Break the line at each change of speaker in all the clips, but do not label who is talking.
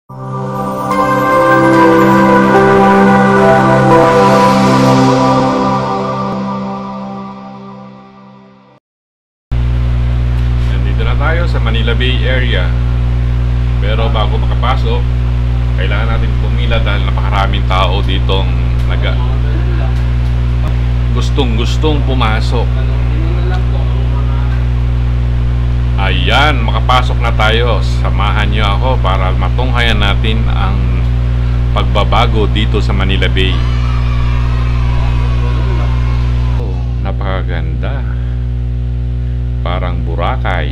Nandito na tayo sa Manila Bay area. Pero bago makapasok, kailangan natin pumila dahil napakaraming tao ditong gustong pumasok. Ayan, makapasok na tayo. Samahan nyo ako para matunghayan natin ang pagbabago dito sa Manila Bay. Oh, napakaganda. Parang Boracay.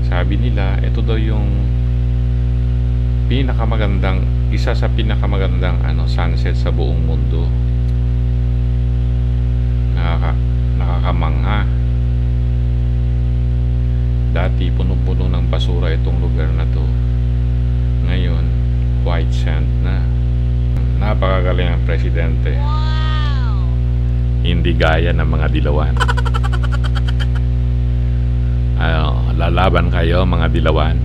Sabi nila, ito daw yung isa sa pinakamagandang sunset sa buong mundo. Nakakamangha. Dati punong-puno ng basura itong lugar na to. Ngayon, white sand na. Napakagaling ang presidente. Hindi gaya ng mga dilawan. Lalaban kayo mga dilawan.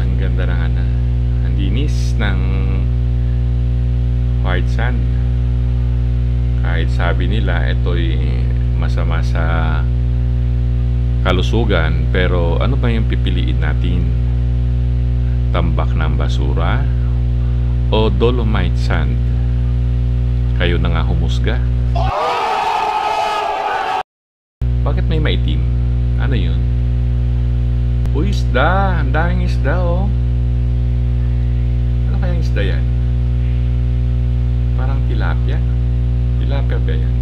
Ang ganda ng ang linis ng white sand. Kahit sabi nila ito'y masama sa kalusugan, pero ano ba yung pipiliin natin? Tambak ng basura o dolomite sand? Kayo na nga humusga. Bakit may maitim? Ano yun? Uy, isda! Ang daming isda, oh. Ano kayang isda yan? Parang tilapia. Tilapia ba yan?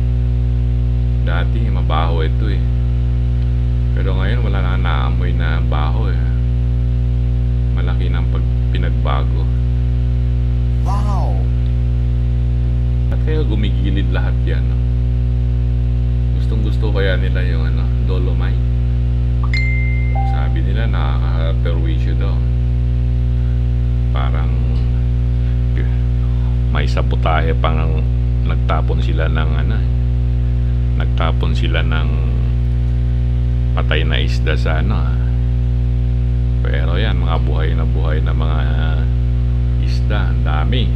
Dati mabaho ito eh. Pero ngayon wala na naamoy na baho eh. Malaki ng pinagbago. Wow! At kaya gumigilid lahat yan, no? Gustong gusto kaya nila yung dolomite. Sabi nila nakaka-perwisyo daw. Parang may sabotahe pang nagtapon sila ng patay na isda sa pero yan, mga buhay na mga isda, ang dami.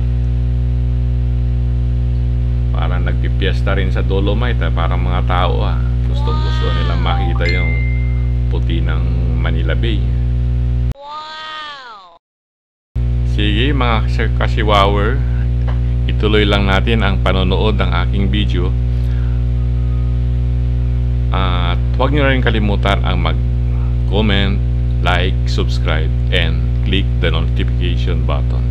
Parang nagpipiesta rin sa dolomite, parang mga tao gustong gusto nilang makita yung puti ng Manila Bay. Sige mga kasiwawer, ituloy lang natin ang panonood ng aking video. At huwag nyo rin kalimutan ang mag-comment, like, subscribe, and click the notification button.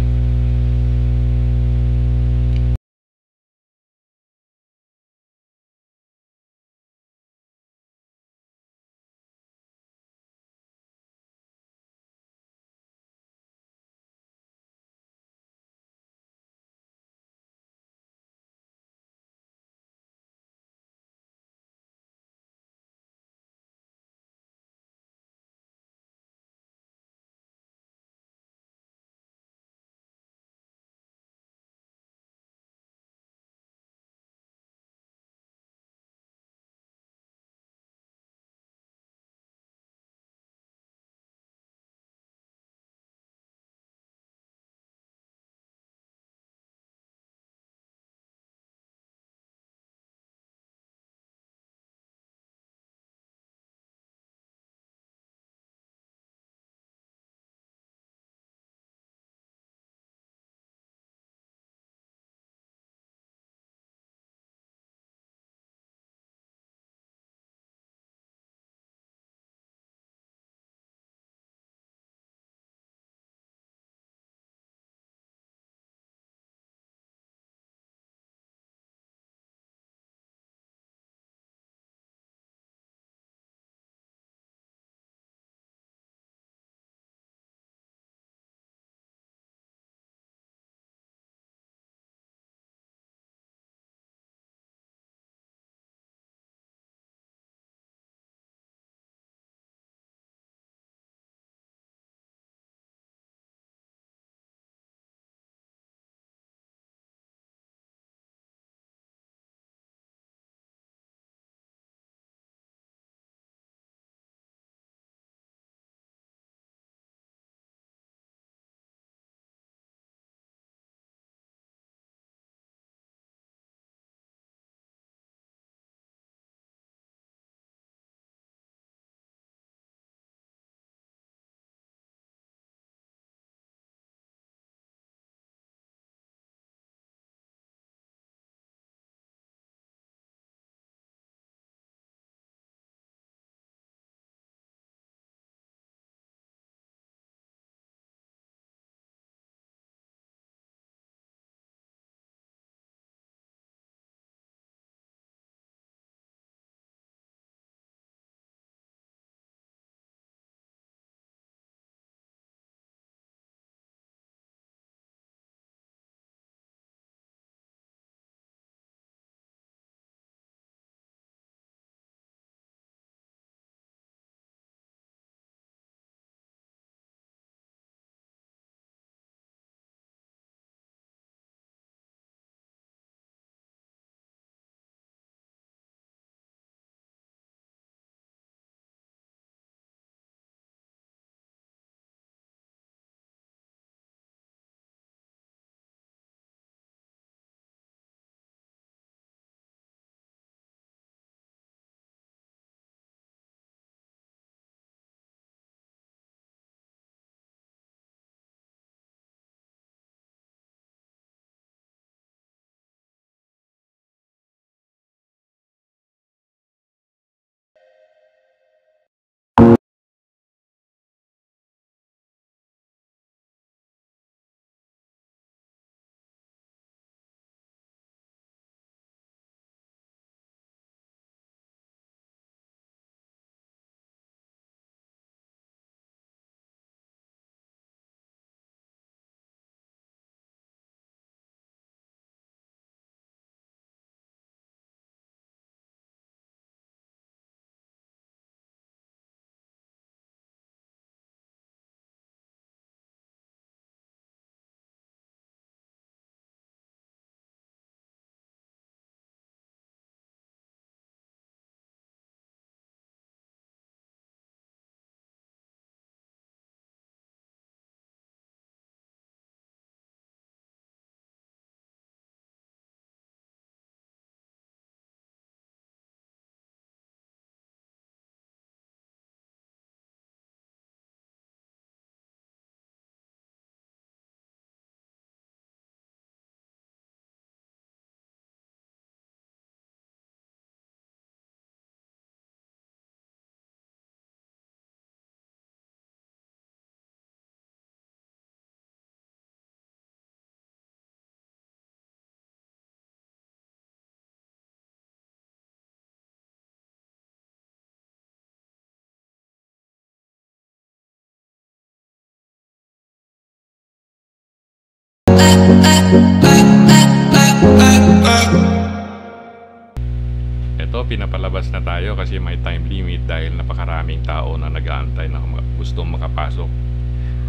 Lalabas na tayo kasi may time limit dahil napakaraming tao na nag-aantay na gustong makapasok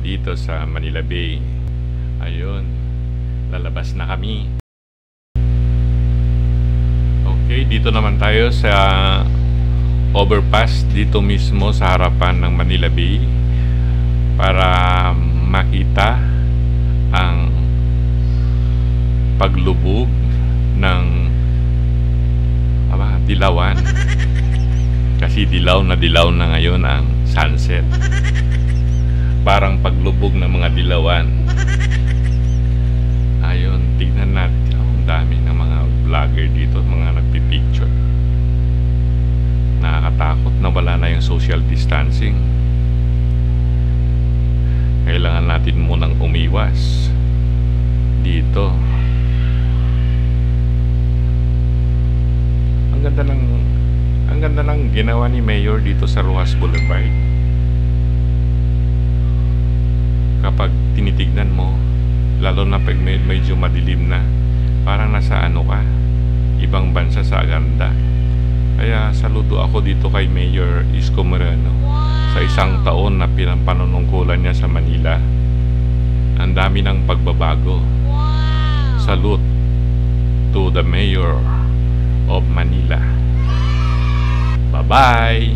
dito sa Manila Bay. Ayun, lalabas na kami. Okay, dito naman tayo sa overpass dito mismo sa harapan ng Manila Bay para makita ang paglubog ng dilawan. Kasi dilaw na ngayon ang sunset. Parang paglubog ng mga dilawan. Ayun, tignan natin. Ang dami ng mga vlogger dito, mga nagpipicture. Nakakatakot na wala na yung social distancing. Kailangan natin munang umiwas dito. Ang ganda ng ginawa ni Mayor dito sa Rojas Boulevard. Kapag tinitignan mo, lalo na pag medyo madilim na, parang nasa ano ka, ibang bansa sa ganda. Kaya saludo ako dito kay Mayor Isko Moreno sa isang taon na pinampanunungkulan niya sa Manila. Ang dami ng pagbabago. Salute to the Mayor of Manila. Bye-bye!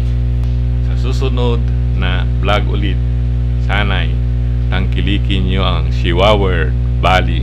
Sa susunod na vlog ulit, sana'y tangkilikin nyo ang Shiwawer Valley.